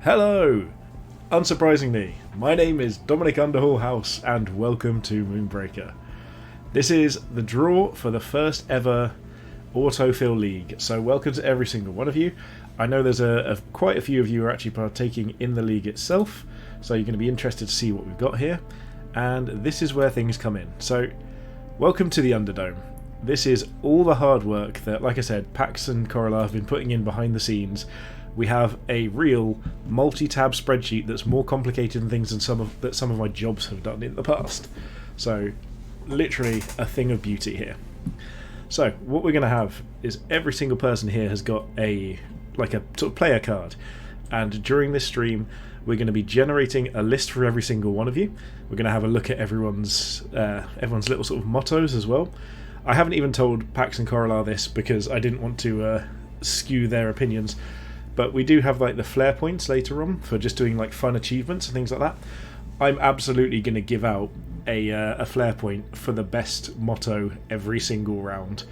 Hello! Unsurprisingly, my name is Dominic Underhall-House and welcome to Moonbreaker. This is the draw for the first ever Autofill League, so welcome to every single one of you. I know there's quite a few of you are actually partaking in the league itself, so you're going to be interested to see what we've got here, and this is where things come in. So, welcome to the Underdome. This is all the hard work that, like I said, Pax and Corella have been putting in behind the scenes. We have a real multi-tab spreadsheet that's more complicated than things than some of my jobs have done in the past. So, literally a thing of beauty here. So, what we're going to have is every single person here has got a sort of player card, and during this stream, we're going to be generating a list for every single one of you. We're going to have a look at everyone's little sort of mottos as well. I haven't even told Pax and Corella this because I didn't want to skew their opinions. But we do have like the flair points later on for just doing like fun achievements and things like that. I'm absolutely going to give out a flair point for the best motto every single round.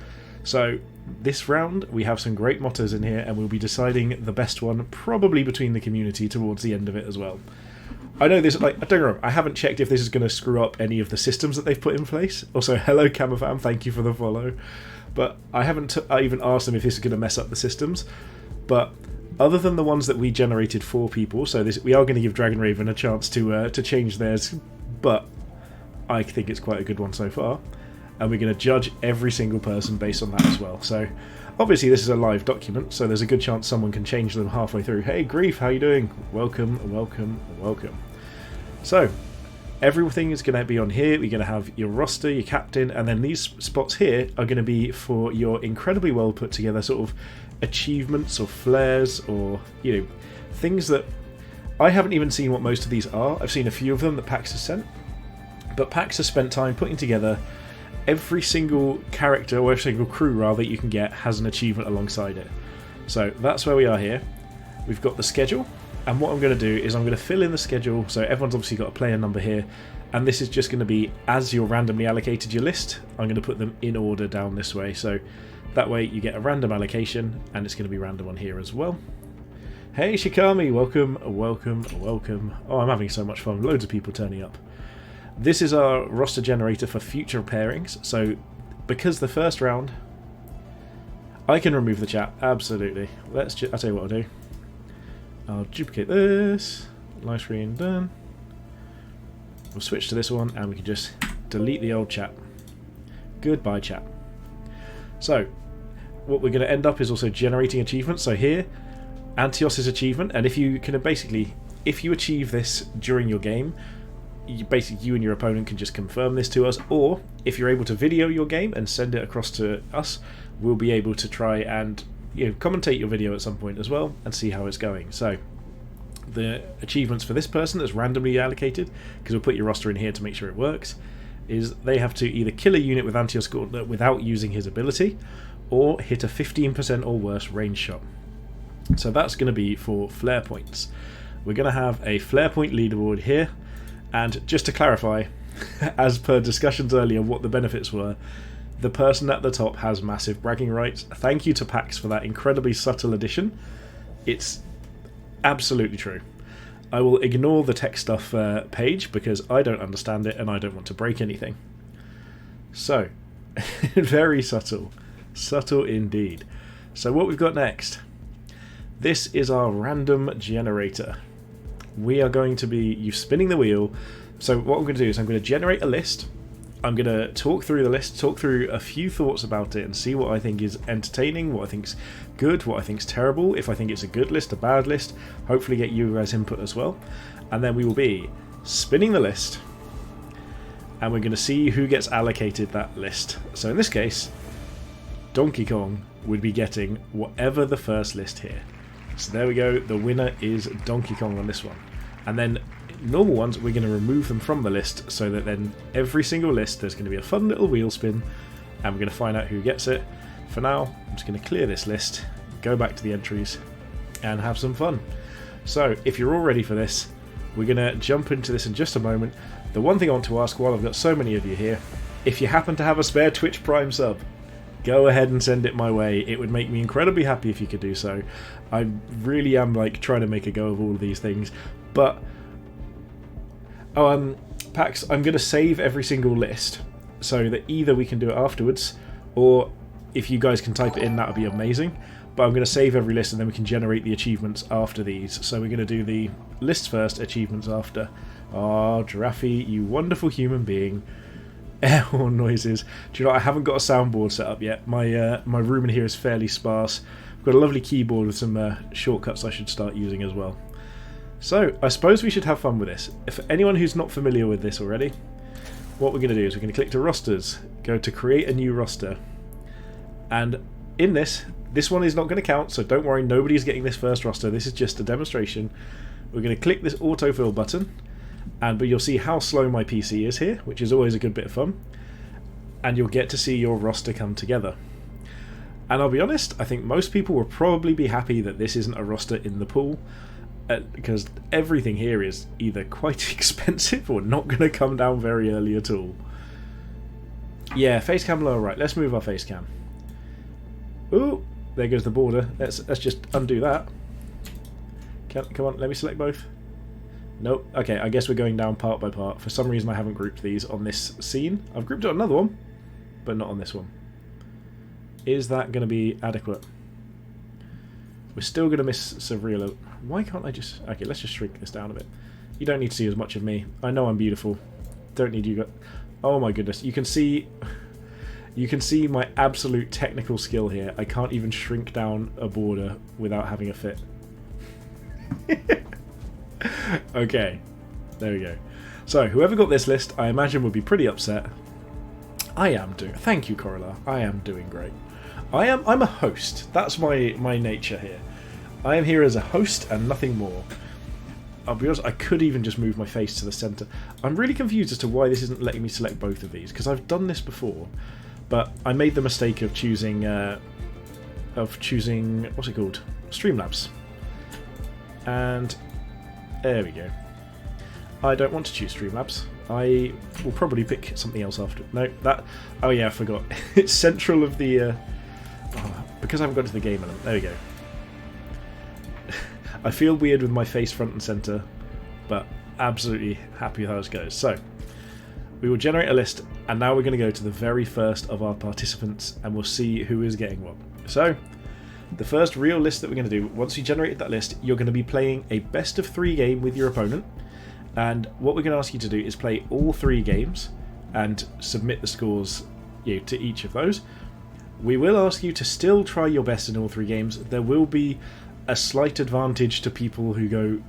So this round we have some great mottos in here, and we'll be deciding the best one probably between the community towards the end of it as well. I know this, don't get me wrong, I haven't checked if this is going to screw up any of the systems that they've put in place. Also, hello Camafam, thank you for the follow. But I haven't even asked them if this is going to mess up the systems. But other than the ones that we generated for people, so we are going to give Dragon Raven a chance to change theirs, but I think it's quite a good one so far, and we're going to judge every single person based on that as well. So obviously this is a live document, so there's a good chance someone can change them halfway through. Hey Grief, how you doing? Welcome, welcome, welcome. So everything is going to be on here. We're going to have your roster, your captain, and then these spots here are going to be for your incredibly well put together sort of achievements or flares, or things that I haven't even seen what most of these are. I've seen a few of them that Pax has sent, but Pax has spent time putting together every single character, or every single crew rather, that you can get has an achievement alongside it. So that's where we are here. We've got the schedule, and what I'm going to do is I'm going to fill in the schedule. So everyone's obviously got a player number here, and this is just going to be as you're randomly allocated your list. I'm going to put them in order down this way, so that way you get a random allocation, and it's going to be random on here as well. Hey Shikami, welcome, welcome, welcome. Oh, I'm having so much fun. Loads of people turning up. This is our roster generator for future pairings. So because the first round, I can remove the chat, absolutely. I'll tell you what I'll do. I'll duplicate this, live screen done. We'll switch to this one, and we can just delete the old chat. Goodbye chat. So what we're going to end up is also generating achievements. So here, Antios' achievement, and if you achieve this during your game, you and your opponent can just confirm this to us, or if you're able to video your game and send it across to us, we'll be able to try and commentate your video at some point as well and see how it's going. So the achievements for this person that's randomly allocated, because we'll put your roster in here to make sure it works, is they have to either kill a unit with Antios Gauntlet without using his ability, or hit a 15% or worse range shot. So that's going to be for flare points. We're going to have a flare point leaderboard here, and just to clarify, as per discussions earlier, what the benefits were, the person at the top has massive bragging rights. Thank you to Pax for that incredibly subtle addition. It's absolutely true. I will ignore the tech stuff page because I don't understand it and I don't want to break anything. So, very subtle. Subtle indeed. So what we've got next. This is our random generator. We are going to be you spinning the wheel. So what I'm going to do is I'm going to generate a list. I'm going to talk through the list, talk through a few thoughts about it, and see what I think is entertaining, what I think's good, what I think's terrible, if I think it's a good list, a bad list, hopefully get you guys' input as well. And then we will be spinning the list, and we're going to see who gets allocated that list. So in this case, Donkey Kong would be getting whatever the first list here. So there we go, the winner is Donkey Kong on this one. And then normal ones, we're going to remove them from the list, so that then every single list there's going to be a fun little wheel spin, and we're going to find out who gets it. For now, I'm just going to clear this list, go back to the entries, and have some fun. So if you're all ready for this, we're going to jump into this in just a moment. The one thing I want to ask while I've got so many of you here, if you happen to have a spare Twitch Prime sub, go ahead and send it my way. It would make me incredibly happy if you could do so. I really am like trying to make a go of all of these things, but Pax, I'm going to save every single list so that either we can do it afterwards, or if you guys can type it in, that would be amazing. But I'm going to save every list and then we can generate the achievements after these. So we're going to do the lists first, achievements after. Oh, Giraffe, you wonderful human being. Air horn noises. Do you know, I haven't got a soundboard set up yet. My my room in here is fairly sparse. I've got a lovely keyboard with some shortcuts I should start using as well. So, I suppose we should have fun with this. If anyone who's not familiar with this already, what we're going to do is we're going to click to rosters, go to create a new roster, and in this one is not going to count, so don't worry, nobody's getting this first roster. This is just a demonstration. We're going to click this autofill button, but you'll see how slow my PC is here, which is always a good bit of fun, and you'll get to see your roster come together. And I'll be honest, I think most people will probably be happy that this isn't a roster in the pool, because everything here is either quite expensive or not going to come down very early at all. Yeah, face cam lower right. Let's move our face cam. Ooh, there goes the border. Let's just undo that. Come on, let me select both. Nope. Okay, I guess we're going down part by part. For some reason I haven't grouped these on this scene. I've grouped it on another one, but not on this one. Is that going to be adequate? We're still going to miss Savrila. Why can't I just... Okay, let's just shrink this down a bit. You don't need to see as much of me. I know I'm beautiful. Don't need you... Oh my goodness. You can see my absolute technical skill here. I can't even shrink down a border without having a fit. Okay. There we go. So, whoever got this list, I imagine would be pretty upset. I am doing... Thank you, Corolla. I am doing great. I'm a host. That's my nature here. I am here as a host and nothing more. I'll be honest, I could even just move my face to the centre. I'm really confused as to why this isn't letting me select both of these, because I've done this before, but I made the mistake of choosing what's it called? Streamlabs. And there we go. I don't want to choose Streamlabs. I will probably pick something else after. No, that... Oh yeah, I forgot. It's central of the... because I haven't got to the game element. There we go. I feel weird with my face front and centre, but absolutely happy with how this goes. So, we will generate a list, and now we're going to go to the very first of our participants, and we'll see who is getting what. So, the first real list that we're going to do, once you generated that list, you're going to be playing a best of 3 game with your opponent, and what we're going to ask you to do is play all 3 games, and submit the scores to each of those. We will ask you to still try your best in all 3 games. There will be a slight advantage to people who go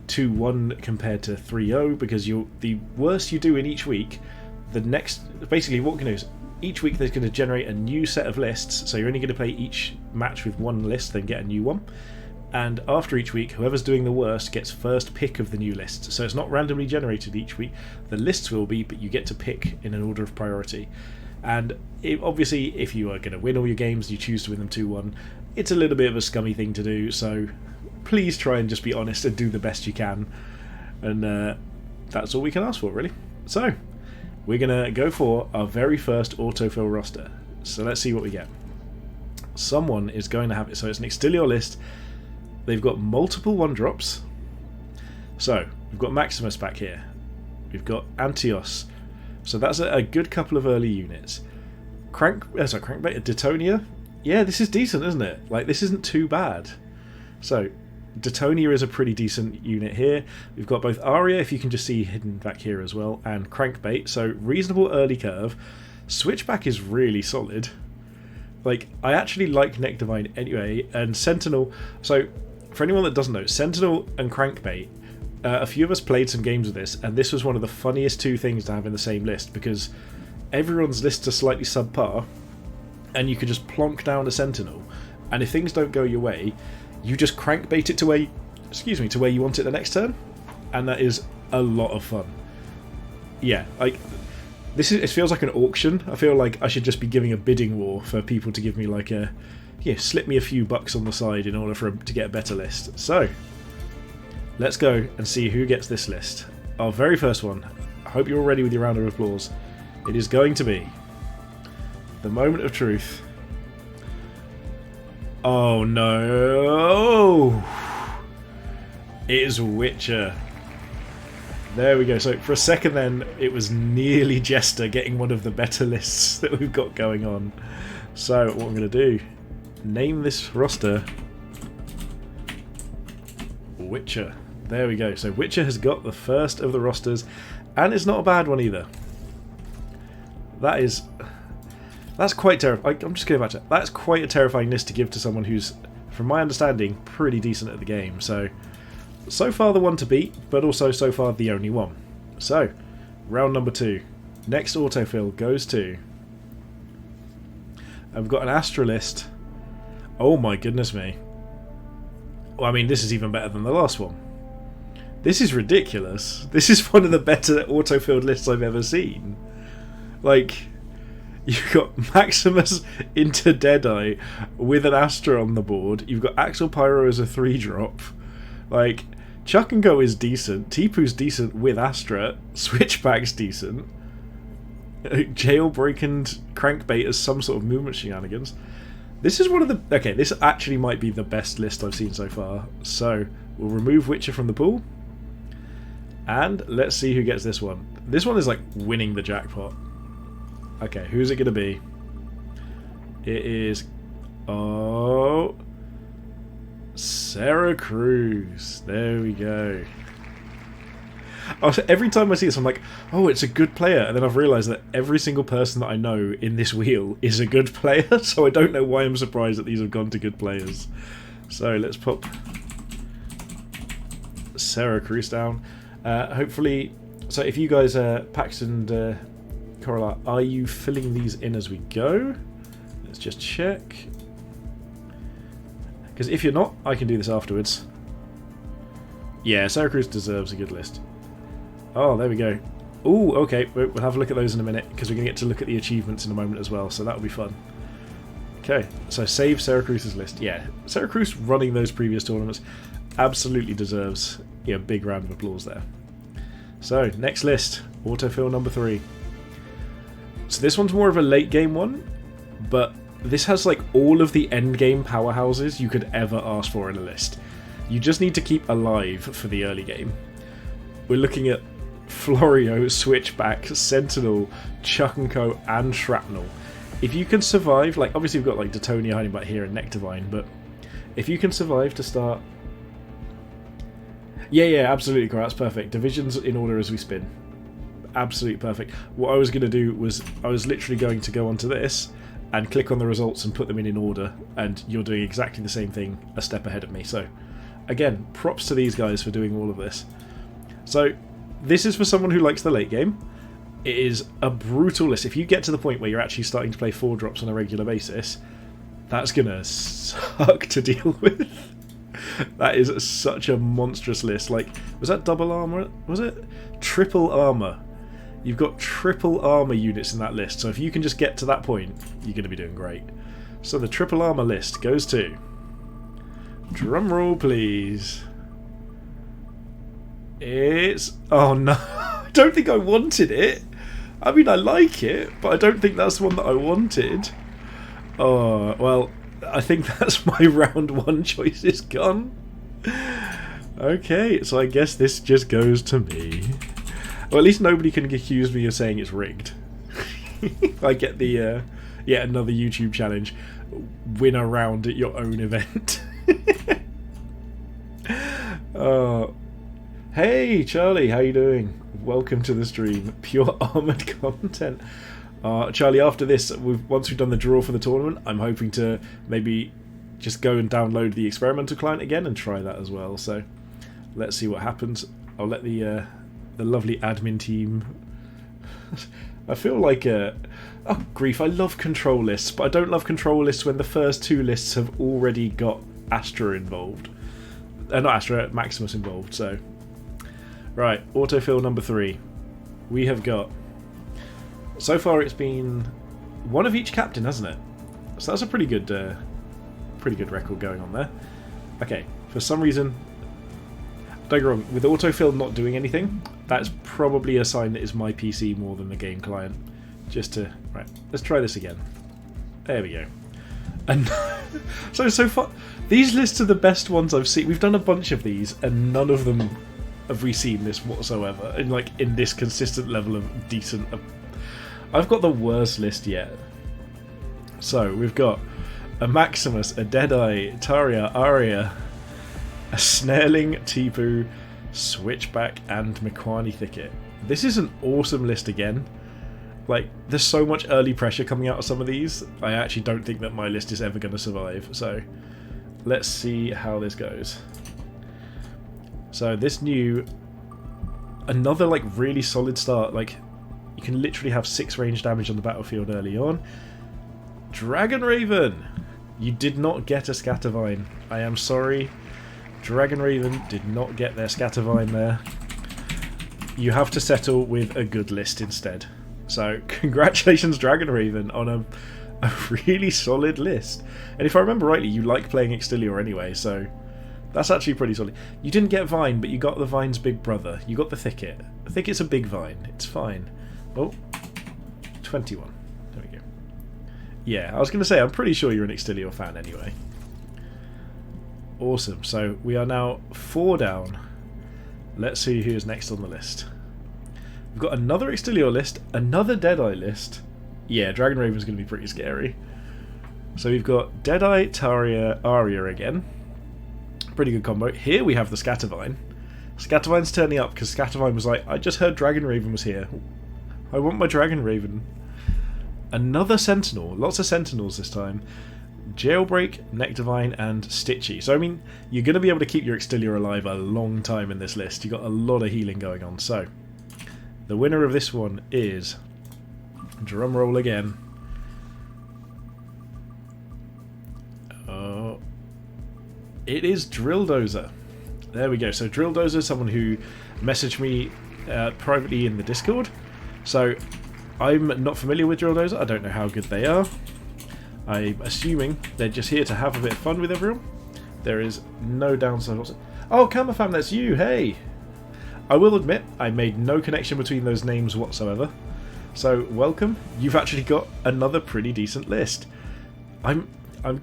2-1 compared to 3-0, because the worse you do in each week, the next... Basically, what we're going to do is, each week there's going to generate a new set of lists, so you're only going to play each match with 1 list, then get a new one. And after each week, whoever's doing the worst gets first pick of the new list. So it's not randomly generated each week. The lists will be, but you get to pick in an order of priority. And obviously, if you are going to win all your games, you choose to win them 2-1, it's a little bit of a scummy thing to do, so please try and just be honest and do the best you can. And that's all we can ask for, really. So, we're going to go for our very first autofill roster. So let's see what we get. Someone is going to have it. So it's an Extilior list. They've got multiple 1-drops. So, we've got Maximus back here. We've got Antios. So that's a good couple of early units. Crankbait, Detonia. Yeah, this is decent, isn't it? Like, this isn't too bad. So, Detonia is a pretty decent unit here. We've got both Aria, if you can just see hidden back here as well, and Crankbait. So, reasonable early curve. Switchback is really solid. Like, I actually like Neck Divine anyway, and Sentinel. So, for anyone that doesn't know, Sentinel and Crankbait, a few of us played some games with this, and this was one of the funniest 2 things to have in the same list, because everyone's lists are slightly subpar, and you could just plonk down a Sentinel, and if things don't go your way, you just Crankbait it to where you want it the next turn, and that is a lot of fun. Yeah, like, it feels like an auction. I feel like I should just be giving a bidding war for people to give me like slip me a few bucks on the side in order to get a better list. So, let's go and see who gets this list. Our very first one. I hope you're all ready with your round of applause. It is going to be the moment of truth. Oh no! It is Witcher. There we go. So for a second then, it was nearly Jester getting one of the better lists that we've got going on. So what I'm going to do, name this roster Witcher. There we go. So Witcher has got the first of the rosters, and it's not a bad one either. That's quite terrifying. I'm just going back to it. That's quite a terrifying list to give to someone who's, from my understanding, pretty decent at the game. So far the one to beat, but also so far the only one. So, round number 2. Next autofill goes to... I've got an Astra list. Oh my goodness me. Well, I mean, this is even better than the last one. This is ridiculous. This is one of the better autofilled lists I've ever seen. Like, you've got Maximus into Deadeye with an Astra on the board. You've got Axel Pyro as a 3-drop. Like, Chuck and Go is decent. Tipu's decent with Astra. Switchback's decent. Jailbreak and Crankbait as some sort of movement shenanigans. This is one of the... Okay, this actually might be the best list I've seen so far. So, we'll remove Witcher from the pool. And let's see who gets this one. This one is like winning the jackpot. Okay, who's it going to be? It is... Oh... Sarah Cruz. There we go. Every time I see this, I'm like, oh, it's a good player. And then I've realised that every single person that I know in this wheel is a good player. So I don't know why I'm surprised that these have gone to good players. So let's pop Sarah Cruz down. Hopefully... So if you guys, Pax and Corolla, are you filling these in as we go? Let's just check. Because if you're not, I can do this afterwards. Yeah, Sarah Cruz deserves a good list. Oh, there we go. Ooh, okay, we'll have a look at those in a minute, because we're going to get to look at the achievements in a moment as well, so that'll be fun. Okay, so save Sarah Cruz's list. Yeah, Sarah Cruz running those previous tournaments absolutely deserves a big round of applause there. So, next list, autofill number 3. So this one's more of a late game one, but this has like all of the end game powerhouses you could ever ask for in a list. You just need to keep alive for the early game. We're looking at Florio, Switchback, Sentinel, Chuck and Co, and Shrapnel. If you can survive, like obviously we've got like Detonia hiding back here and Nectarvine, but if you can survive to start... Yeah, absolutely correct, that's perfect. Divisions in order as we spin. Absolutely perfect. What I was going to do was, I was literally going to go onto this and click on the results and put them in order, and you're doing exactly the same thing a step ahead of me. So, again, props to these guys for doing all of this. So, this is for someone who likes the late game. It is a brutal list. If you get to the point where you're actually starting to play 4-drops on a regular basis, that's going to suck to deal with. That is such a monstrous list. Like, was that double armor? Was it? Triple armor. You've got triple armor units in that list, so if you can just get to that point, you're going to be doing great. So the triple armor list goes to... Drum roll, please. It's... Oh no, I don't think I wanted it. I mean, I like it, but I don't think that's the one that I wanted. Oh, well, I think that's my round 1 choice is gone. Okay, so I guess this just goes to me. Well, at least nobody can accuse me of saying it's rigged. I get the, yet another YouTube challenge. Win a round at your own event. Hey, Charlie, how you doing? Welcome to the stream. Pure armoured content. Charlie, after this, once we've done the draw for the tournament, I'm hoping to maybe just go and download the experimental client again and try that as well. So, let's see what happens. I'll let the lovely admin team... I feel like... oh, grief, I love control lists, but I don't love control lists when the first 2 lists have already got Astra involved. Not Astra, Maximus involved, so... Right, autofill number 3. We have got... So far it's been one of each captain, hasn't it? So that's a pretty good record going on there. Okay, for some reason... Don't get wrong, with autofill not doing anything, that's probably a sign that it's my PC more than the game client. Just to... Right, let's try this again. There we go. So far, these lists are the best ones I've seen. We've done a bunch of these, and none of them have we seen this whatsoever. In this consistent level of decent. I've got the worst list yet. So we've got a Maximus, a Deadeye, Taria, Aria, a Snareling, Tipu, Switchback, and Mequani Thicket. This is an awesome list again. Like, there's so much early pressure coming out of some of these. I actually don't think that my list is ever going to survive. So, let's see how this goes. So, this new... Another, like, really solid start. Like, you can literally have 6 range damage on the battlefield early on. Dragon Raven! You did not get a Scattervine. I am sorry. Dragon Raven did not get their Scattervine there. You have to settle with a good list instead. So, congratulations, Dragon Raven, on a really solid list. And if I remember rightly, you like playing Extilior anyway, so that's actually pretty solid. You didn't get Vine, but you got the Vine's big brother. You got the Thicket. The Thicket's a big Vine. It's fine. Oh, 21. There we go. Yeah, I was going to say, I'm pretty sure you're an Extilior fan anyway. Awesome. So, we are now 4 down. Let's see who is next on the list. We've got another Extilior list, another Deadeye list. Yeah, Dragon Raven's going to be pretty scary. So we've got Deadeye, Taria, Aria again. Pretty good combo. Here we have the Scattervine. Scattervine's turning up because Scattervine was like, I just heard Dragon Raven was here. I want my Dragon Raven. Another Sentinel. Lots of Sentinels this time. Jailbreak, Nectarvine, and Stitchy. So, I mean, you're going to be able to keep your Extilior alive a long time in this list. You've got a lot of healing going on. So, the winner of this one is, drum roll again, it is Drilldozer. There we go. So Drilldozer is someone who messaged me privately in the Discord. So I'm not familiar with Drilldozer. I don't know how good they are. I'm assuming they're just here to have a bit of fun with everyone. There is no downside whatsoever. Oh, Kamafam, that's you. Hey. I will admit, I made no connection between those names whatsoever. So, welcome. You've actually got another pretty decent list. I'm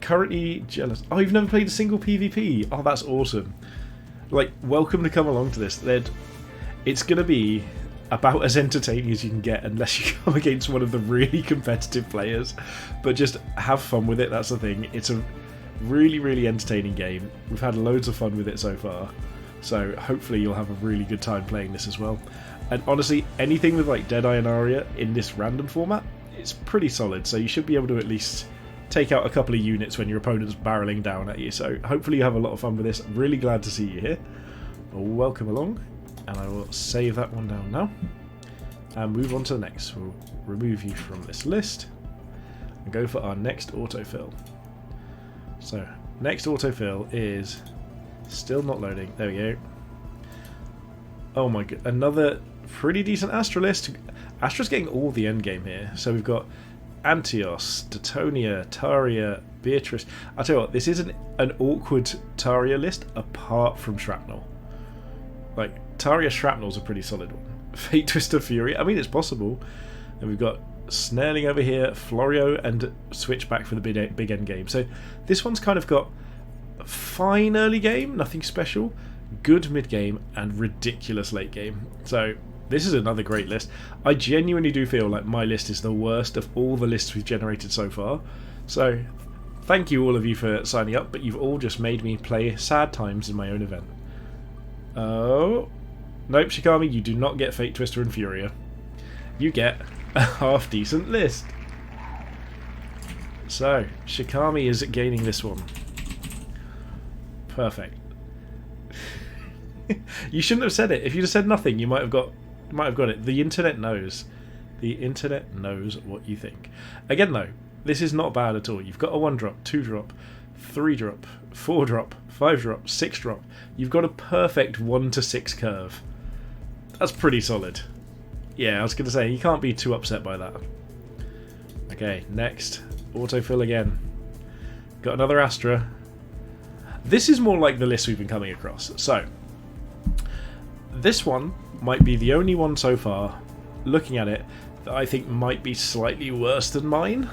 currently jealous. Oh, you've never played a single PvP? Oh, that's awesome. Like, welcome to come along to this. It's going to be about as entertaining as you can get unless you come against one of the really competitive players. But just have fun with it, that's the thing. It's a really, really entertaining game. We've had loads of fun with it so far. So hopefully you'll have a really good time playing this as well. And honestly, anything with like Deadeye and Aria in this random format, it's pretty solid. So you should be able to at least take out a couple of units when your opponent's barreling down at you. So hopefully you have a lot of fun with this. I'm really glad to see you here. Welcome along. And I will save that one down now. And move on to the next. We'll remove you from this list. And go for our next autofill. So, next autofill is... still not loading. There we go. Oh my god. Another pretty decent Astra list. Astra's getting all the endgame here. So we've got Antios, Titonia, Taria, Beatrice. I'll tell you what, this isn't an awkward Taria list apart from Shrapnel. Like, Taria Shrapnel's a pretty solid one. Fate Twister Fury. I mean, it's possible. And we've got Snareling over here, Florio, and Switchback for the big end game. So this one's kind of got fine early game, nothing special, good mid game, and ridiculous late game. So this is another great list. I genuinely do feel like my list is the worst of all the lists we've generated so far. So thank you all of you for signing up, but you've all just made me play sad times in my own event. Oh, nope, Shikami, you do not get Fate Twister and Furia. You get a half-decent list. So, Shikami is gaining this one. Perfect. You shouldn't have said it. If you'd have said nothing, you might have got it. The internet knows. The internet knows what you think. Again, though, this is not bad at all. You've got a 1-drop, 2-drop, 3-drop, 4-drop, 5-drop, 6-drop. You've got a perfect 1 to 6 curve. That's pretty solid. Yeah, I was going to say, you can't be too upset by that. Okay, next. Autofill again. Got another Astra. This is more like the list we've been coming across. So, this one might be the only one so far, looking at it, that I think might be slightly worse than mine.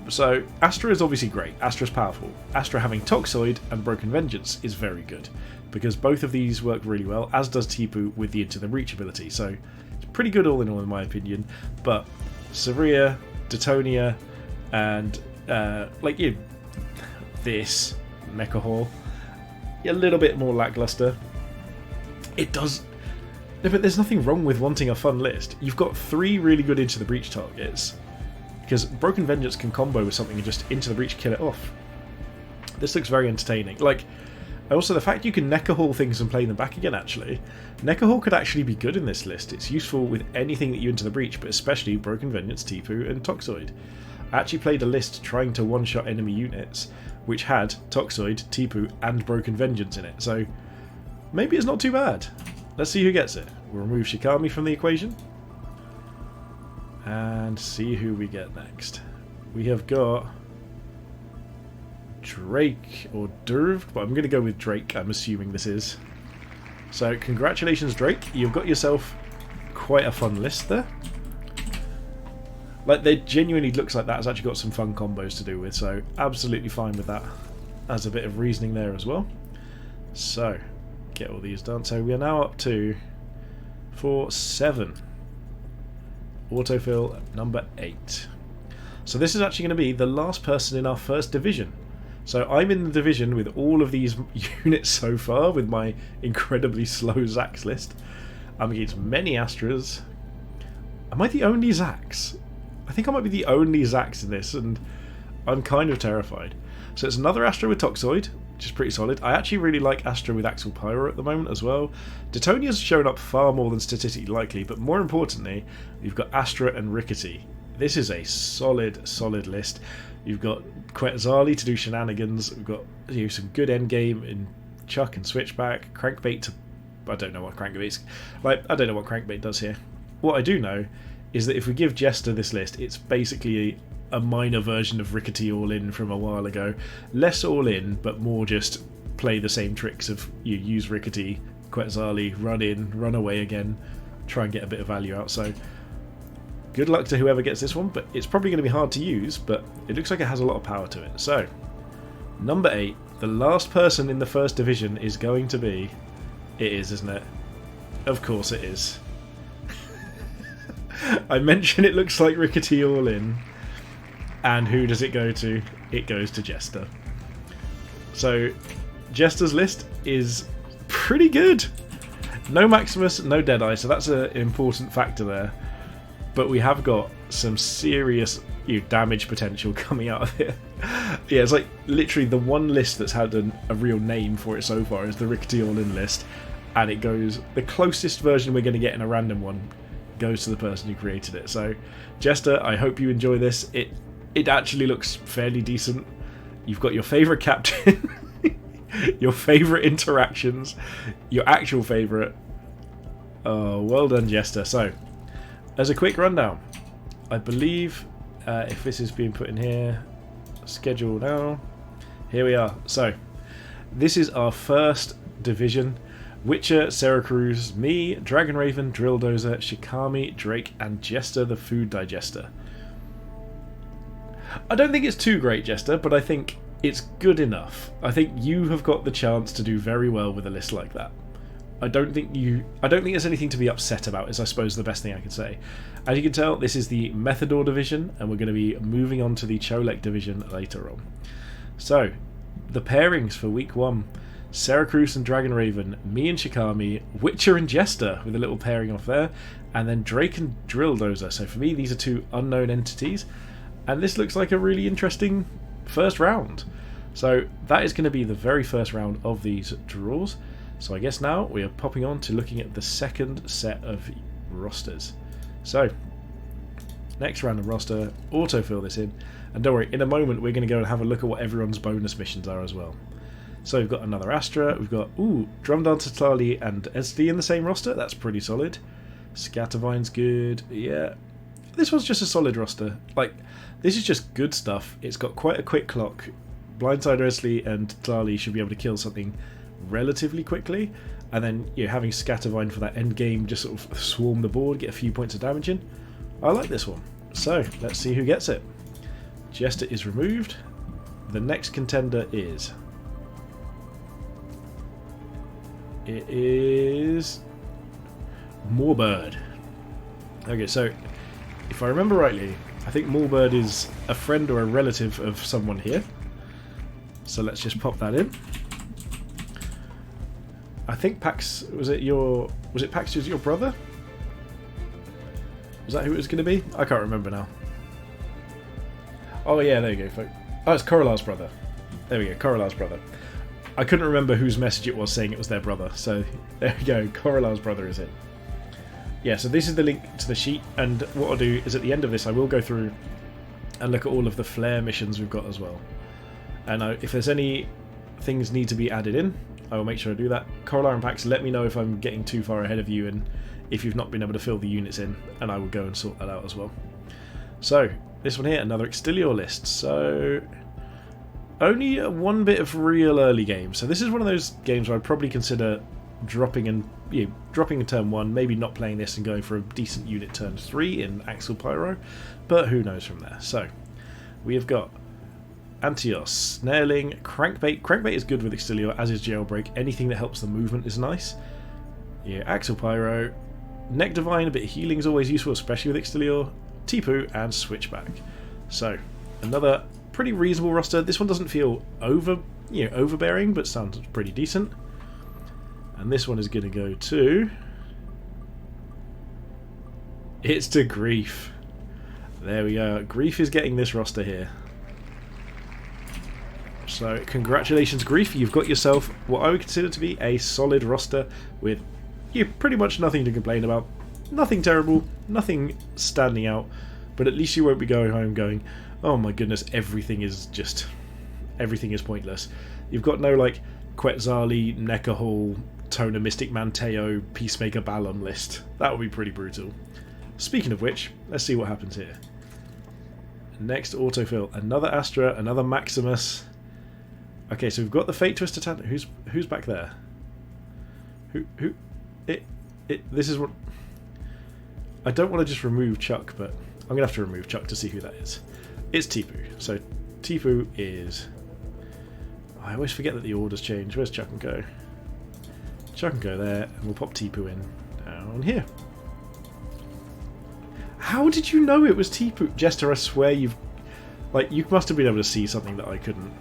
So Astra is obviously great. Astra's powerful. Astra having Toxoid and Broken Vengeance is very good, because both of these work really well, as does Tipu with the Into the Breach ability. So it's pretty good all in all, in my opinion. But Saria, Detonia, and this Mecha Hall, a little bit more lackluster. It does. No, but there's nothing wrong with wanting a fun list. You've got 3 really good Into the Breach targets, because Broken Vengeance can combo with something and just Into the Breach kill it off. This looks very entertaining. Like, also the fact you can Neca Hall things and play them back again, actually. Neca Hall could actually be good in this list. It's useful with anything that you Into the Breach, but especially Broken Vengeance, Tipu, and Toxoid. I actually played a list trying to one-shot enemy units, which had Toxoid, Tipu, and Broken Vengeance in it, so maybe it's not too bad. Let's see who gets it. We'll remove Shikami from the equation and see who we get next. We have got Drake or Durv, but I'm going to go with Drake, I'm assuming this is. So congratulations, Drake, you've got yourself quite a fun list there. Like, they genuinely looks like that has actually got some fun combos to do with, so absolutely fine with that as a bit of reasoning there as well. So get all these done. So we are now up to 7. Autofill number 8. So this is actually going to be the last person in our first division. So I'm in the division with all of these units so far with my incredibly slow Zax list. I'm against many Astras. Am I the only Zax? I think I might be the only Zax in this, and I'm kind of terrified. So it's another Astra with Toxoid, which is pretty solid. I actually really like Astra with Axel Pyro at the moment as well. Detonia's shown up far more than statistically likely, but more importantly, you've got Astra and Rickety. This is a solid list. You've got Quetzali to do shenanigans. We've got some good endgame in Chuck and Switchback. Crankbait to... I don't know what Crankbait does here. What I do know is that if we give Jester this list, it's basically a minor version of Rickety All-In from a while ago. Less all-in, but more just play the same tricks of you use Rickety, Quetzali, run in, run away again, try and get a bit of value out. So good luck to whoever gets this one, but it's probably going to be hard to use, but it looks like it has a lot of power to it. So, number 8, the last person in the first division is going to be... It is, isn't it? Of course it is. I mentioned it looks like Rickety All-In. And who does it go to? It goes to Jester. So, Jester's list is pretty good. No Maximus, no Deadeye, so that's an important factor there. But we have got some serious damage potential coming out of it. Yeah, it's like literally the one list that's had a real name for it so far is the Rickety All-In list. And it goes, the closest version we're going to get in a random one goes to the person who created it. So, Jester, I hope you enjoy this. It actually looks fairly decent. You've got your favourite captain, your favourite interactions, your actual favourite. Oh, well done, Jester. So, as a quick rundown, I believe if this is being put in here, schedule now. Here we are. So, this is our first division. Witcher, Sarah Cruz, me, Dragon Raven, Drill Dozer, Shikami, Drake, and Jester the Food Digester. I don't think it's too great, Jester, but I think it's good enough. I think you have got the chance to do very well with a list like that. I don't think there's anything to be upset about, is I suppose the best thing I can say. As you can tell, this is the Methador division, and we're going to be moving on to the Cholek division later on. So, the pairings for week 1. Sarah Cruz and Dragon Raven, me and Shikami, Witcher and Jester with a little pairing off there, and then Drake and Drill Dozer. So for me, these are 2 unknown entities, and this looks like a really interesting first round. So that is going to be the very first round of these draws. So I guess now we are popping on to looking at the second set of rosters. So next round of roster, autofill this in, and don't worry, in a moment we're going to go and have a look at what everyone's bonus missions are as well. So we've got another Astra, we've got, Drum Dancer Tlali and SD in the same roster, that's pretty solid. Scattervine's good, yeah. This one's just a solid roster. Like, this is just good stuff. It's got quite a quick clock. Blindside Esli and Tlali should be able to kill something relatively quickly. And then, having Scattervine for that end game, just sort of swarm the board, get a few points of damage in. I like this one. So, let's see who gets it. Jester is removed. The next contender is... It is... Moorbird. Okay, so if I remember rightly, I think Moorbird is a friend or a relative of someone here. So let's just pop that in. I think Pax... Was it Pax who's your brother? Was that who it was going to be? I can't remember now. Oh yeah, there you go, folks. Oh, it's Coralar's brother. There we go, Coralar's brother. I couldn't remember whose message it was saying it was their brother, so there we go, Coralar's brother is it. Yeah, so this is the link to the sheet, and what I'll do is at the end of this I will go through and look at all of the flare missions we've got as well. And if there's any things need to be added in, I will make sure I do that. Coralar and Pax, let me know if I'm getting too far ahead of you and if you've not been able to fill the units in, and I will go and sort that out as well. So, this one here, another Extilior list. So, only one bit of real early game. So this is one of those games where I'd probably consider dropping in turn 1, maybe not playing this and going for a decent unit turn 3 in Axial Pyro, but who knows from there. So, we have got Antios, Snareling, Crankbait. Crankbait is good with Extilior, as is Jailbreak. Anything that helps the movement is nice. Yeah, Axial Pyro. Neck Divine, a bit of healing is always useful, especially with Extilior. Tipu and Switchback. So, another pretty reasonable roster. This one doesn't feel overbearing, but sounds pretty decent. And this one is going to go to... It's to Grief. There we go. Grief is getting this roster here. So, congratulations, Grief. You've got yourself what I would consider to be a solid roster with pretty much nothing to complain about. Nothing terrible, nothing standing out, but at least you won't be going home going, oh my goodness, everything is pointless. You've got no, like, Quetzali, Nekahal, Toner, Mystic Manteo, Peacemaker Balam list. That would be pretty brutal. Speaking of which, let's see what happens here. Next autofill, another Astra, another Maximus. Okay, so we've got the Fate Twister Tan. Who's back there? This is what... I don't want to just remove Chuck, but I'm going to have to remove Chuck to see who that is. It's Tipu. So Tipu is... I always forget that the orders change. Where's Chuck and Go? Chuck and Go there, and we'll pop Tipu in down here. How did you know it was Tipu? Jester, I swear you must have been able to see something that I couldn't.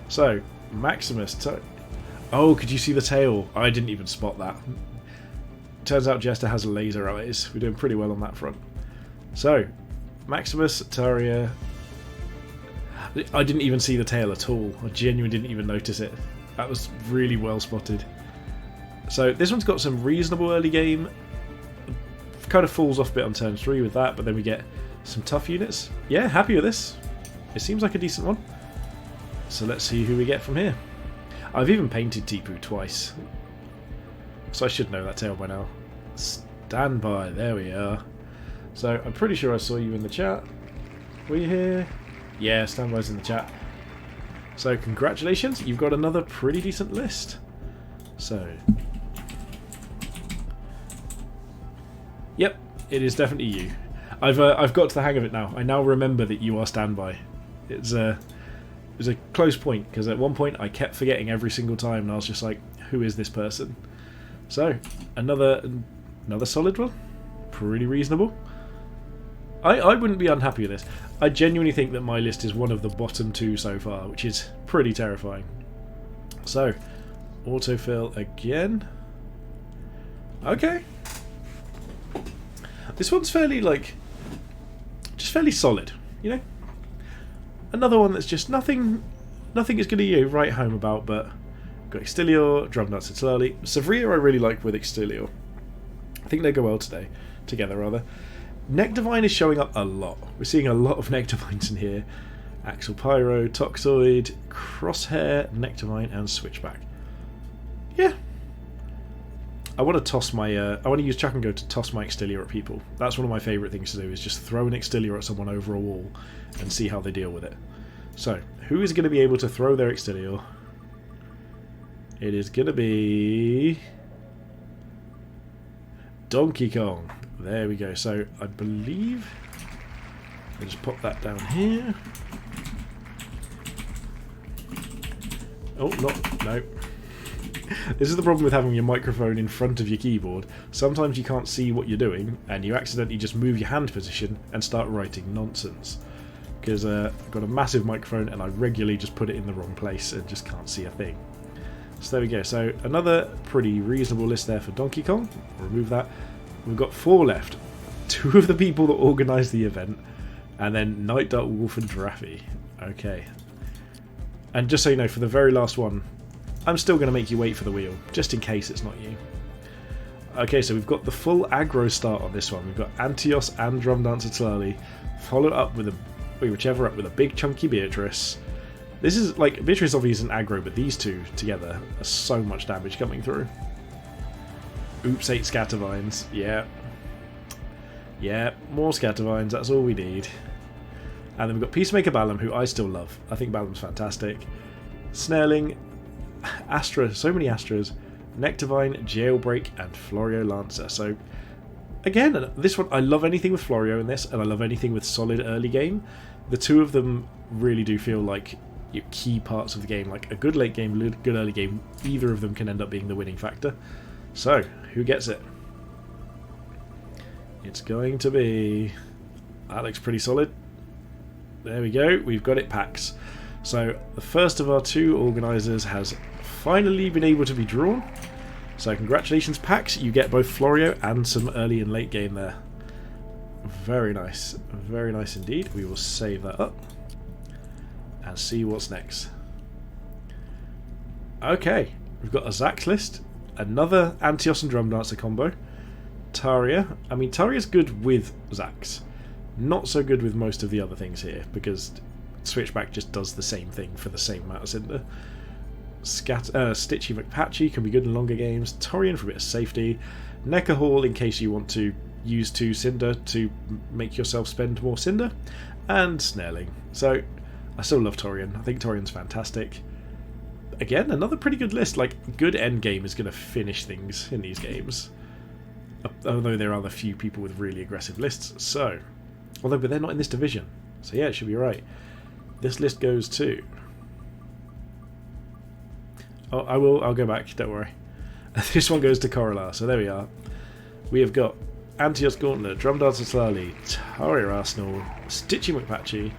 So, Maximus... Oh, could you see the tail? I didn't even spot that. Turns out Jester has laser eyes. We're doing pretty well on that front. So, Maximus, Taria... I didn't even see the tail at all. I genuinely didn't even notice it. That was really well spotted. So, this one's got some reasonable early game. Kind of falls off a bit on turn 3 with that, but then we get some tough units. Yeah, happy with this. It seems like a decent one. So let's see who we get from here. I've even painted Tipu twice. So I should know that tail by now. Stand by, there we are. So I'm pretty sure I saw you in the chat. Were you here? Yeah, standby's in the chat. So congratulations, you've got another pretty decent list. So... Yep, it is definitely you. I've got to the hang of it now. I now remember that you are standby. It was a close point, because at one point I kept forgetting every single time, and I was just like, who is this person? So, another solid one. Pretty reasonable. I wouldn't be unhappy with this. I genuinely think that my list is one of the bottom 2 so far, which is pretty terrifying. So, autofill again. Okay. This one's fairly, just fairly solid, you know? Another one that's just nothing is going to write home about, but got Extilior, Drumnuts and Slowly. Savria I really like with Extilior. I think they go well together. Neck Divine is showing up a lot. We're seeing a lot of Neck Divines in here. Axial Pyro, Toxoid, Crosshair, Neck Divine and Switchback. Yeah. I want to toss my... I want to use Chuck and Go to toss my Extilior at people. That's one of my favourite things to do, is just throw an Extilior at someone over a wall and see how they deal with it. So, who is going to be able to throw their Extilior? It is going to be... Donkey Kong. There we go. So, I believe... I'll just pop that down here. Oh, no. This is the problem with having your microphone in front of your keyboard. Sometimes you can't see what you're doing, and you accidentally just move your hand position and start writing nonsense. Because I've got a massive microphone, and I regularly just put it in the wrong place and just can't see a thing. So there we go. So another pretty reasonable list there for Donkey Kong. Remove that. We've got 4 left. 2 of the people that organised the event, and then Night Dark Wolf and Draffy. Okay. And just so you know, for the very last one, I'm still going to make you wait for the wheel, just in case it's not you. Okay, so we've got the full aggro start on this one. We've got Antios and Drum Dancer Tlali, followed up with a big chunky Beatrice. This is like, Beatrice obviously isn't aggro, but these two together are so much damage coming through. Oops, 8 Scattervines. Yeah. Yeah, more Scattervines, that's all we need. And then we've got Peacemaker Balam, who I still love. I think Balam's fantastic. Snarling, Astra, so many Astras, Nectarvine, Jailbreak, and Florio Lancer. So, again, this one, I love anything with Florio in this, and I love anything with solid early game. The two of them really do feel like key parts of the game, like a good late game, good early game. Either of them can end up being the winning factor. So, who gets it? It's going to be... That looks pretty solid. There we go, we've got it, Pax. So, the first of our 2 organisers has finally been able to be drawn. So, congratulations, Pax. You get both Florio and some early and late game there. Very nice indeed. We will save that up and see what's next. Okay, we've got a Zax list, another Antios and Drum Dancer combo. Taria. I mean, Taria's good with Zax. Not so good with most of the other things here, because Switchback just does the same thing for the same amount of Cinder. Stitchy McPatchy can be good in longer games. Torian for a bit of safety. Necker Hall in case you want to use 2 Cinder to make yourself spend more Cinder. And Snarling. So, I still love Torian. I think Torian's fantastic. Again, another pretty good list. Like, good endgame is going to finish things in these games. Although there are the few people with really aggressive lists. So, but they're not in this division. So yeah, it should be right. This list goes to... Oh, I'll go back, don't worry. This one goes to Corolla, so there we are. We have got Antios Gauntlet, Drum Dancer Tlali, Taria Arsenal, Stitchy McPatchy,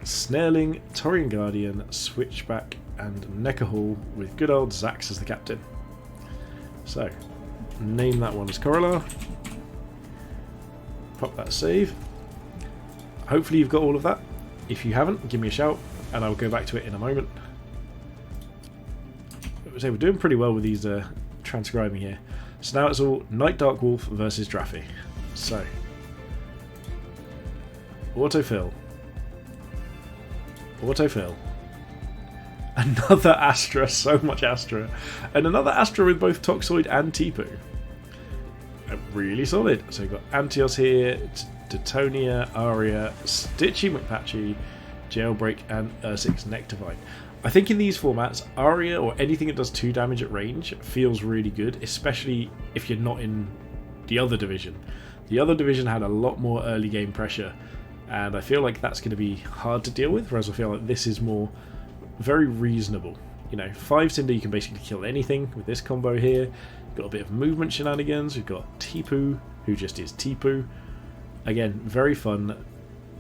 Snarling, Torian Guardian, Switchback, and Necker Hall with good old Zax as the captain. So, name that one as Corolla. Pop that save. Hopefully you've got all of that. If you haven't, give me a shout and I'll go back to it in a moment. So we're doing pretty well with these transcribing here. So now it's all Night Dark Wolf versus Draffy. So, autofill. Autofill. Another Astra, so much Astra. And another Astra with both Toxoid and Tipu. Really solid. So we've got Antios here, Titonia, Aria, Stitchy McPatchy, Jailbreak, and Ursix Nectarvine. I think in these formats, Aria or anything that does 2 damage at range feels really good, especially if you're not in the other division. The other division had a lot more early game pressure, and I feel like that's going to be hard to deal with, whereas I feel like this is more very reasonable. You know, 5 Cinder, you can basically kill anything with this combo here. Got a bit of movement shenanigans. We've got Tipu, who just is Tipu. Again, very fun.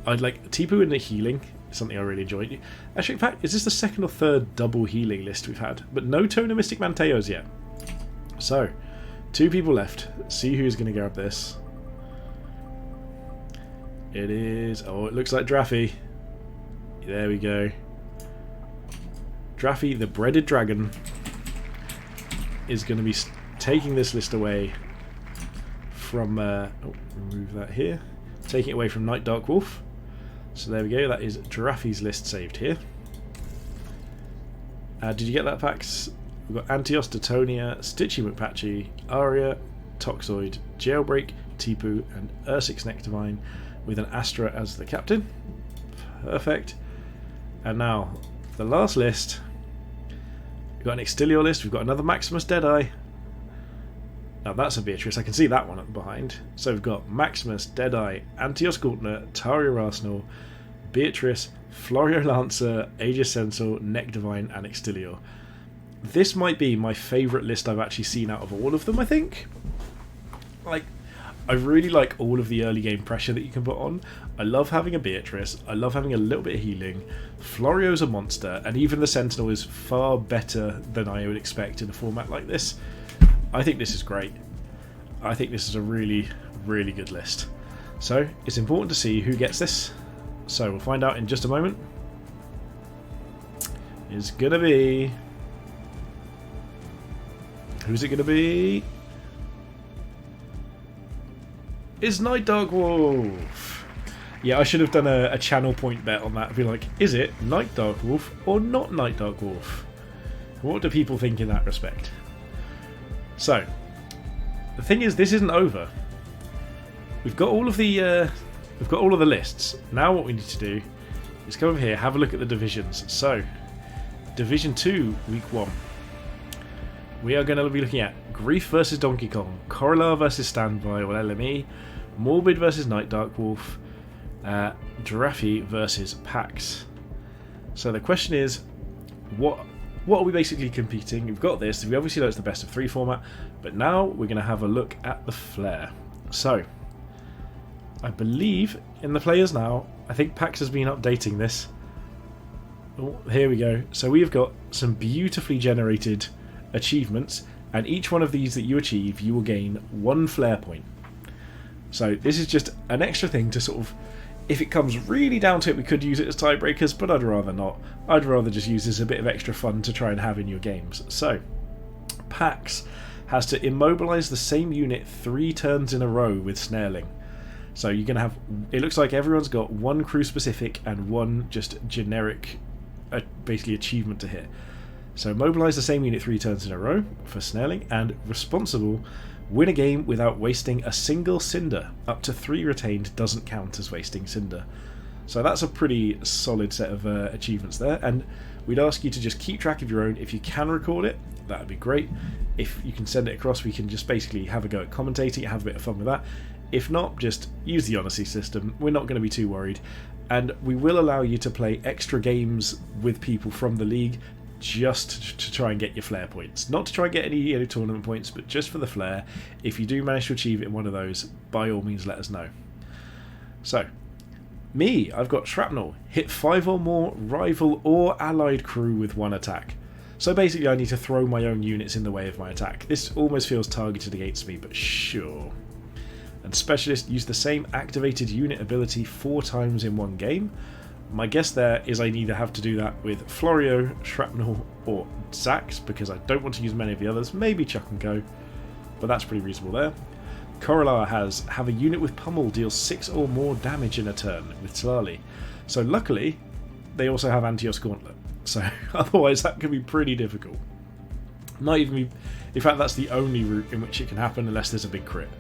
I'd like Tipu in the healing, something I really enjoyed. Actually, in fact, is this the 2nd or 3rd double healing list we've had? But no Toner Mystic Manteos yet. So, 2 people left. See who's going to grab this. It is... Oh, it looks like Draffy. There we go. Draffy, the Breaded Dragon, is going to be taking this list away from... remove that here. Taking it away from Night Dark Wolf. So there we go, that is Draffy's list saved here. Did you get that, Pax? We've got Antios, Titonia, Stitchy McPatchy, Aria, Toxoid, Jailbreak, Tipu, and Ursix Nectarvine with an Astra as the captain. Perfect. And now, the last list. We've got an Extilio list, we've got another Maximus Deadeye. Now that's a Beatrice, I can see that one at the behind. So we've got Maximus, Deadeye, Antios Gauntlet, Taria Arsenal, Beatrice, Florio Lancer, Aegis Centaur, Neck Divine, and Extilior. This might be my favourite list I've actually seen out of all of them, I think. Like, I really like all of the early game pressure that you can put on. I love having a Beatrice, I love having a little bit of healing. Florio's a monster, and even the Sentinel is far better than I would expect in a format like this. I think this is great. I think this is a really, really good list. So, it's important to see who gets this. So, we'll find out in just a moment. It's gonna be... Who's it gonna be? It's Night Dark Wolf. Yeah, I should have done a channel point bet on that. I'd be like, is it Night Dark Wolf or not Night Dark Wolf? What do people think in that respect? So, the thing is, this isn't over. We've got all of the lists. Now, what we need to do is come over here, have a look at the divisions. So, Division 2, Week 1. We are going to be looking at Grief versus Donkey Kong, Corridor versus Standby or LME, Morbid versus Night Dark Wolf, Giraffe versus Pax. So the question is, what are we basically competing? We've got this. We obviously know it's the best of 3 format, but now we're going to have a look at the flair. So, I believe in the players now, I think Pax has been updating this. Oh, here we go. So we've got some beautifully generated achievements, and each one of these that you achieve, you will gain 1 flair point. So this is just an extra thing to sort of, if it comes really down to it, we could use it as tiebreakers, but I'd rather not. I'd rather just use this as a bit of extra fun to try and have in your games. So, Pax has to immobilize the same unit 3 turns in a row with snareling. So you're going to have, it looks like everyone's got 1 crew specific and 1 just generic, basically achievement to hit. So mobilise the same unit 3 turns in a row for snareling, and responsible, win a game without wasting a single cinder. Up to 3 retained doesn't count as wasting cinder. So that's a pretty solid set of achievements there, and we'd ask you to just keep track of your own. If you can record it, that would be great. If you can send it across, we can just basically have a go at commentating, have a bit of fun with that. If not, just use the Honesty system. We're not going to be too worried. And we will allow you to play extra games with people from the league just to try and get your flair points. Not to try and get any tournament points, but just for the flair. If you do manage to achieve it in one of those, by all means let us know. So, me, I've got Shrapnel. Hit 5 or more rival or allied crew with 1 attack. So basically I need to throw my own units in the way of my attack. This almost feels targeted against me, but sure. And Specialist, use the same activated unit ability 4 times in 1 game. My guess there is I either have to do that with Florio, Shrapnel, or Zax, because I don't want to use many of the others. Maybe Chuck and Go, but that's pretty reasonable there. Corallar has have a unit with Pummel deal 6 or more damage in a turn with Tilali. So luckily, they also have Antios Gauntlet. So otherwise that could be pretty difficult. Might even be, in fact that's the only route in which it can happen unless there's a big crit.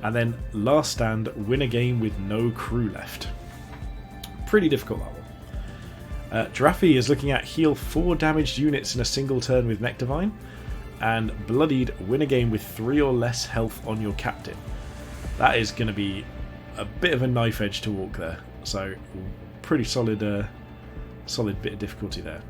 And then Last Stand, win a game with no crew left. Pretty difficult that one. Giraffe is looking at heal 4 damaged units in a single turn with Neck Divine. And Bloodied, win a game with 3 or less health on your captain. That is going to be a bit of a knife edge to walk there. So pretty solid, solid bit of difficulty there.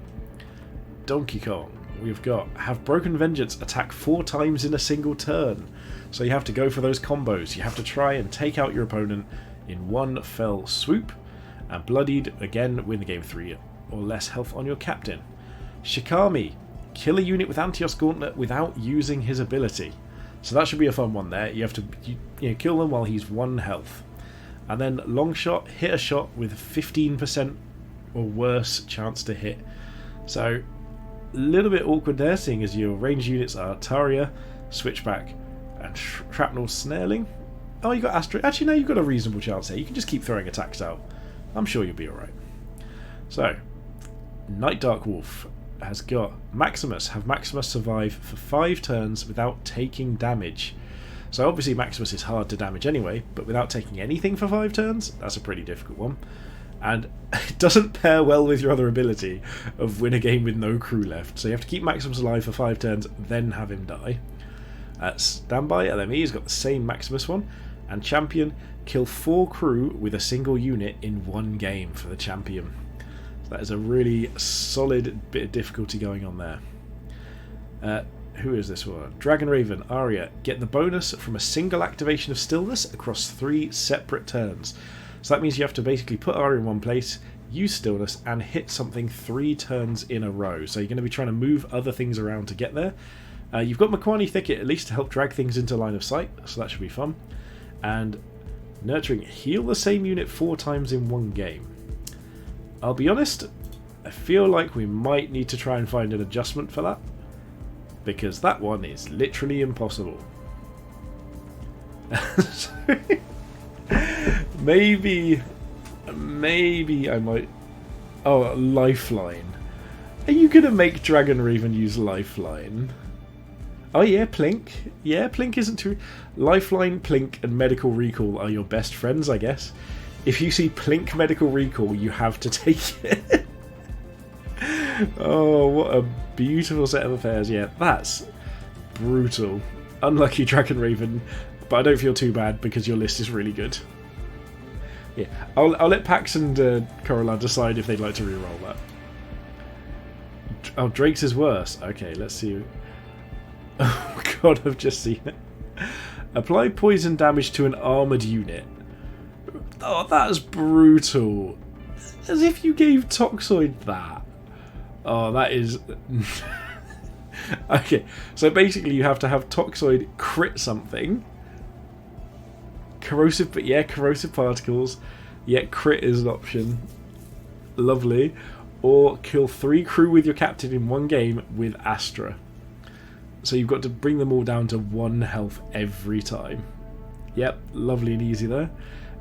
Donkey Kong, we've got have Broken Vengeance attack 4 times in a single turn. So you have to go for those combos. You have to try and take out your opponent in 1 fell swoop. And Bloodied, again, win the game 3 or less health on your captain. Shikami, kill a unit with Antios Gauntlet without using his ability. So that should be a fun one there. You have to kill them while he's 1 health. And then Longshot, hit a shot with 15% or worse chance to hit. So a little bit awkward there, seeing as your ranged units are Taria, Switchback, and Shrapnel Snareling. Oh, you got Astrid. Actually, no, you've got a reasonable chance here. You can just keep throwing attacks out. I'm sure you'll be alright. So, Night Dark Wolf has got Maximus. Have Maximus survive for 5 turns without taking damage. So obviously Maximus is hard to damage anyway, but without taking anything for 5 turns, that's a pretty difficult one. And it doesn't pair well with your other ability of win a game with no crew left. So you have to keep Maximus alive for 5 turns, then have him die. Standby, LME has got the same Maximus one. And champion, kill 4 crew with a single unit in 1 game for the champion. So that is a really solid bit of difficulty going on there. Who is this one? Dragon Raven, Arya. Get the bonus from a single activation of stillness across 3 separate turns. So that means you have to basically put Arya in one place, use stillness, and hit something 3 turns in a row. So you're going to be trying to move other things around to get there. You've got Makwani Thicket at least to help drag things into line of sight, so that should be fun. And Nurturing, heal the same unit 4 times in 1 game. I'll be honest, I feel like we might need to try and find an adjustment for that, because that one is literally impossible. maybe I might... Oh, Lifeline. Are you going to make Dragon Raven use Lifeline? Oh yeah, Plink. Yeah, Plink isn't too... Lifeline, Plink, and Medical Recall are your best friends, I guess. If you see Plink Medical Recall, you have to take it. Oh, what a beautiful set of affairs. Yeah, that's brutal. Unlucky Dragon Raven, but I don't feel too bad because your list is really good. Yeah, I'll let Pax and Coraline decide if they'd like to reroll that. Oh, Drake's is worse. Okay, let's see. Oh god, I've just seen it. Apply poison damage to an armoured unit. Oh, that's brutal. As if you gave Toxoid that. Oh, that is... Okay, so basically you have to have Toxoid crit something. Corrosive, but yeah, corrosive particles. Yeah, crit is an option. Lovely. Or kill 3 crew with your captain in 1 game with Astra. So you've got to bring them all down to 1 health every time. Yep, lovely and easy there.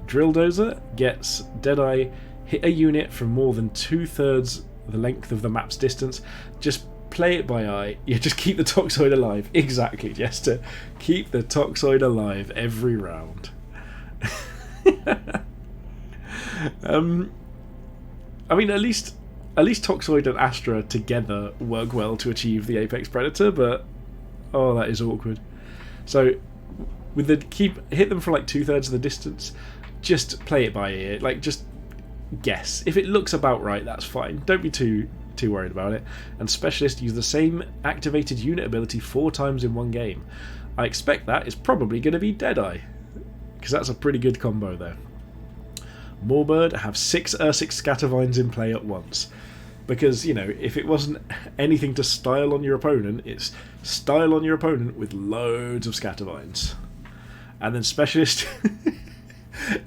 Drill Dozer gets Deadeye, hit a unit from more than 2/3 the length of the map's distance. Just play it by eye. Yeah, just keep the Toxoid alive. Exactly, just to keep the Toxoid alive every round. I mean, at least Toxoid and Astra together work well to achieve the Apex Predator, but oh, that is awkward. So with the hit them for like 2/3 of the distance. Just play it by ear. Like, just guess. If it looks about right, that's fine. Don't be too worried about it. And Specialist, use the same activated unit ability 4 times in 1 game. I expect that is probably going to be Deadeye, because that's a pretty good combo there. Moorbird, have 6 Ursix Scattervines in play at once. Because, you know, if it wasn't anything to style on your opponent, it's style on your opponent with loads of Scattervines. And then Specialist...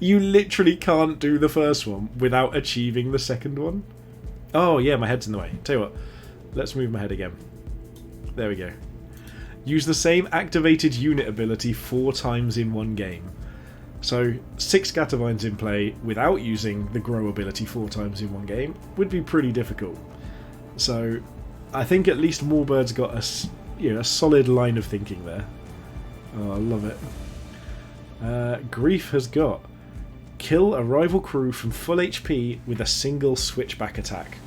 You literally can't do the first one without achieving the second one. Oh yeah, my head's in the way. Tell you what, let's move my head again. There we go. Use the same activated unit ability 4 times in 1 game. So 6 Scattervines in play without using the Grow ability 4 times in 1 game would be pretty difficult. So I think at least Moorbird's got a solid line of thinking there. Oh, I love it. Grief has got kill a rival crew from full HP with a single switchback attack.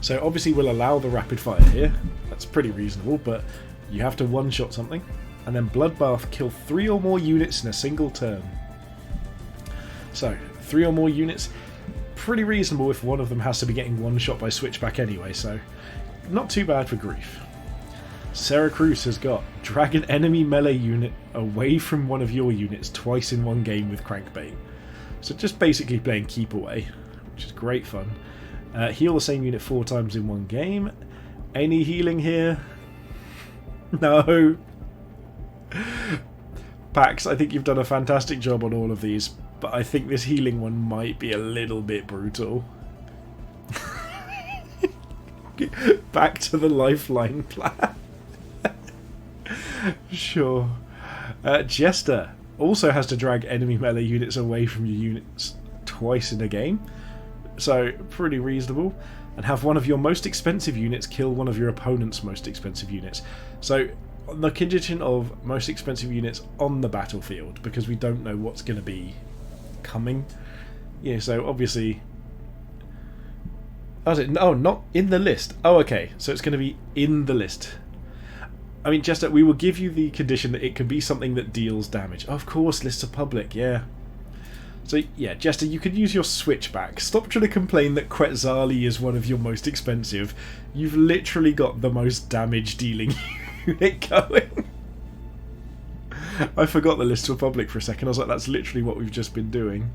So obviously we'll allow the rapid fire here. That's pretty reasonable, but you have to one-shot something. And then Bloodbath, kill 3 or more units in a single turn. So 3 or more units, pretty reasonable if one of them has to be getting one shot by switchback anyway, so not too bad for Grief. Sarah Cruz has got drag an enemy melee unit away from one of your units twice in 1 game with Crankbait. So just basically playing keep away, which is great fun. Heal the same unit 4 times in 1 game. Any healing here? No. Pax, I think you've done a fantastic job on all of these, but I think this healing one might be a little bit brutal. Back to the lifeline plan. Sure. Jester also has to drag enemy melee units away from your units twice in a game, so pretty reasonable. And have one of your most expensive units kill one of your opponent's most expensive units. So on the condition of most expensive units on the battlefield, because we don't know what's going to be coming. Yeah, so obviously... Oh, is it? Oh, not in the list. Oh, okay. So it's going to be in the list. I mean, Jester, we will give you the condition that it can be something that deals damage. Of course, lists are public, yeah. So, yeah, Jester, you could use your switchback. Stop trying to complain that Quetzali is one of your most expensive. You've literally got the most damage-dealing unit going. I forgot the lists were public for a second. I was like, that's literally what we've just been doing.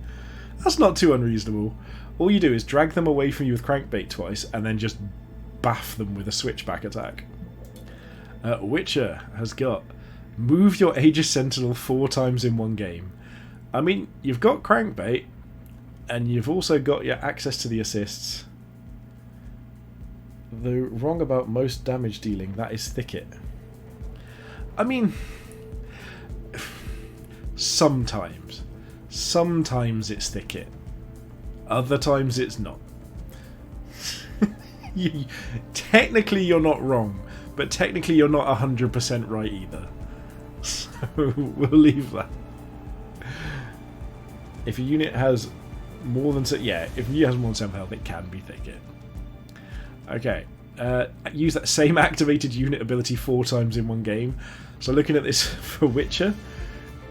That's not too unreasonable. All you do is drag them away from you with Crankbait twice, and then just baff them with a switchback attack. Witcher has got move your Aegis Sentinel 4 times in one game. I mean, you've got Crankbait, and you've also got your access to the assists. Though wrong about most damage dealing, that is Thicket. I mean, sometimes. Sometimes it's Thicket. Other times it's not. Technically you're not wrong, but technically you're not 100% right either. So we'll leave that. If a unit has more than if a unit has more than 7 health, it can be Thicket. Okay. Use that same activated unit ability 4 times in one game. So looking at this for Witcher,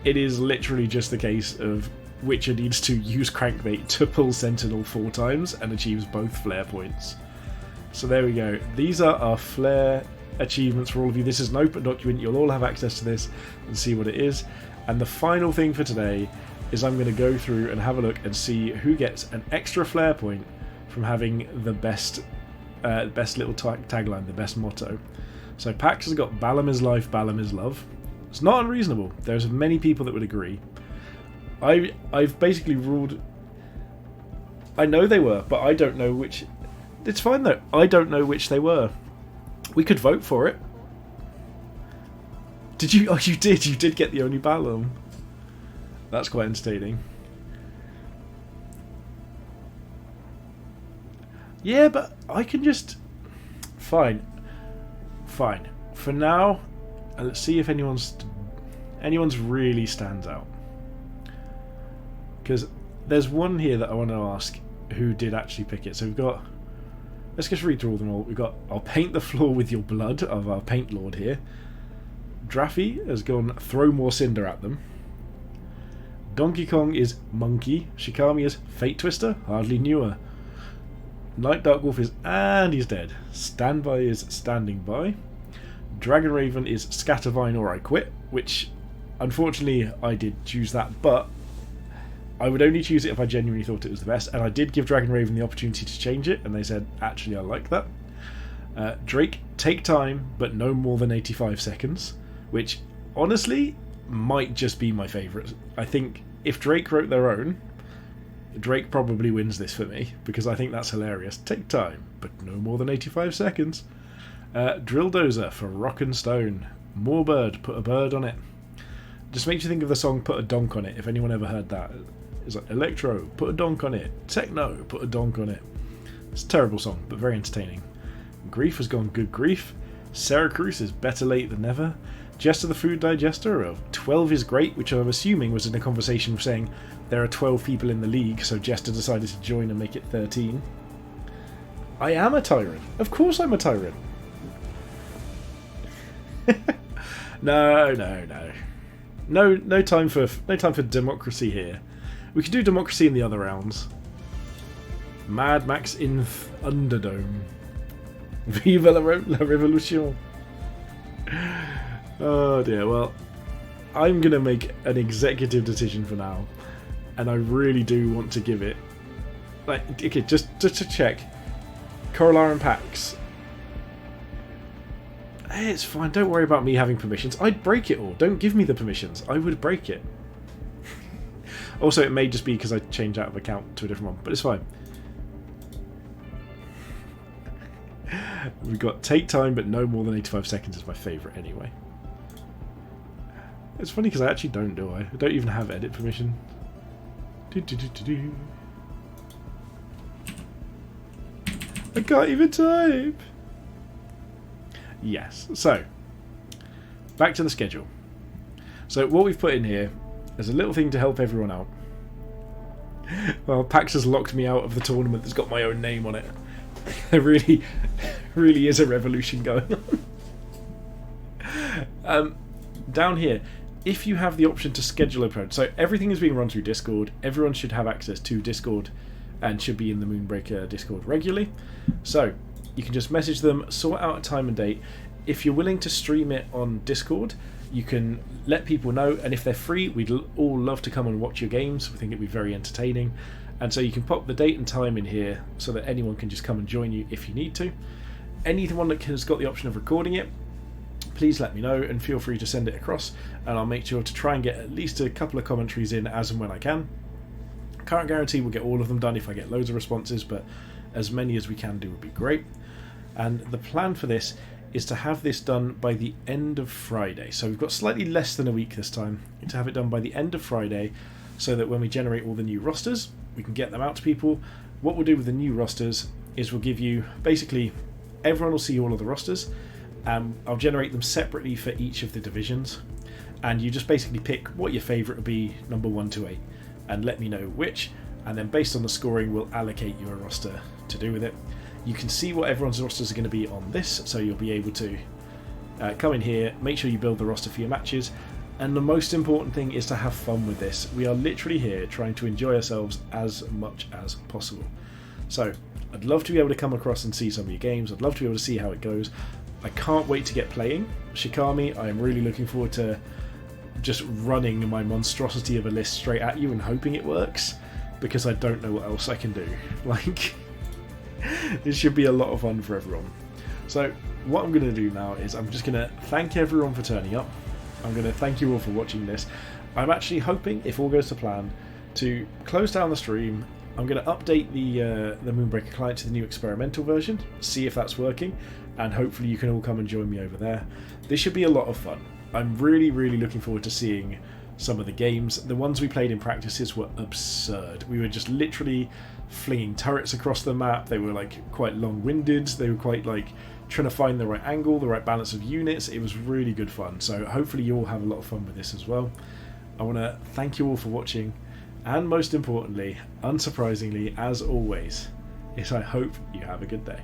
it is literally just the case of Witcher needs to use Crankbait to pull Sentinel 4 times and achieves both flare points. So there we go. These are our flare achievements for all of you. This is an open document. You'll all have access to this and see what it is. And the final thing for today is I'm going to go through and have a look and see who gets an extra flare point from having the best little tagline, the best motto. So Pax has got Balam is life, Balam is love. It's not unreasonable. There's many people that would agree. I've basically ruled... I know they were, but I don't know which... It's fine though. I don't know which they were. We could vote for it. Did you? Oh, you did. You did get the only Balam. That's quite entertaining. Yeah, but I can just... Fine. Fine. For now, let's see if anyone's really stands out. Because there's one here that I want to ask who did actually pick it. So we've got... Let's just read through all them all. We've got I'll paint the floor with your blood of our paint lord here. Draffy has gone throw more cinder at them. Donkey Kong is monkey. Shikami is fate twister. Hardly knew her. Night Dark Wolf is and he's dead. Standby is standing by. Dragon Raven is Scattervine or I quit, which unfortunately I did choose that, but I would only choose it if I genuinely thought it was the best, and I did give Dragon Raven the opportunity to change it, and they said, actually I like that. Drake, take time, but no more than 85 seconds, which honestly might just be my favourite. I think if Drake wrote their own, Drake probably wins this for me, because I think that's hilarious. Take time, but no more than 85 seconds. Drill Dozer for Rock and Stone. More bird, put a bird on it. Just makes you think of the song Put a Donk on It, if anyone ever heard that. It's like Electro, put a donk on it. Techno, put a donk on it. It's a terrible song, but very entertaining. Grief has gone good grief. Sarah Cruz is better late than never. Jester the Food Digester of 12 is great, which I'm assuming was in a conversation of saying there are 12 people in the league, so Jester decided to join and make it 13. I am a tyrant. Of course I'm a tyrant. No time for democracy here. We could do democracy in the other rounds. Mad Max in Underdome. Viva la Revolution. Oh dear, well, I'm going to make an executive decision for now. And I really do want to give it... okay, just to check. Corolar and Pax. Hey, it's fine, don't worry about me having permissions. I'd break it all. Don't give me the permissions. I would break it. Also, it may just be because I changed out of account to a different one, but it's fine. We've got take time, but no more than 85 seconds is my favourite anyway. It's funny because I actually don't, do I? I don't even have edit permission. I can't even type! Yes, so back to the schedule. So what we've put in here is a little thing to help everyone out. Well, Pax has locked me out of the tournament that's got my own name on it. There really is a revolution going on. Down here, if you have the option to schedule a pod, so everything is being run through Discord. Everyone should have access to Discord and should be in the Moonbreaker Discord regularly. So you can just message them, sort out a time and date. If you're willing to stream it on Discord, you can let people know, and if they're free, we'd all love to come and watch your games. We think it'd be very entertaining. And so you can pop the date and time in here so that anyone can just come and join you if you need to. Anyone that has got the option of recording it, please let me know and feel free to send it across, and I'll make sure to try and get at least a couple of commentaries in as and when I can. Can't guarantee we'll get all of them done if I get loads of responses, but as many as we can do would be great. And the plan for this is to have this done by the end of Friday. So we've got slightly less than a week this time to have it done by the end of Friday, so that when we generate all the new rosters, we can get them out to people. What we'll do with the new rosters is we'll give you, basically, everyone will see all of the rosters. I'll generate them separately for each of the divisions, and you just basically pick what your favourite would be, number 1 to 8, and let me know which, and then based on the scoring we'll allocate you a roster to do with it. You can see what everyone's rosters are going to be on this, so you'll be able to come in here, make sure you build the roster for your matches, and the most important thing is to have fun with this. We are literally here trying to enjoy ourselves as much as possible. So I'd love to be able to come across and see some of your games. I'd love to be able to see how it goes. I can't wait to get playing Shikami. I am really looking forward to just running my monstrosity of a list straight at you and hoping it works, because I don't know what else I can do. Like, this should be a lot of fun for everyone. So what I'm going to do now is I'm just going to thank everyone for turning up. I'm going to thank you all for watching this. I'm actually hoping, if all goes to plan, to close down the stream. I'm going to update the Moonbreaker client to the new experimental version, see if that's working, and hopefully you can all come and join me over there. This should be a lot of fun. I'm really, really looking forward to seeing some of the games. The ones we played in practices were absurd. We were just literally flinging turrets across the map. They were like quite long-winded. They were quite like trying to find the right angle, the right balance of units. It was really good fun. So hopefully you all have a lot of fun with this as well. I want to thank you all for watching, and most importantly, unsurprisingly, as always, is I hope you have a good day.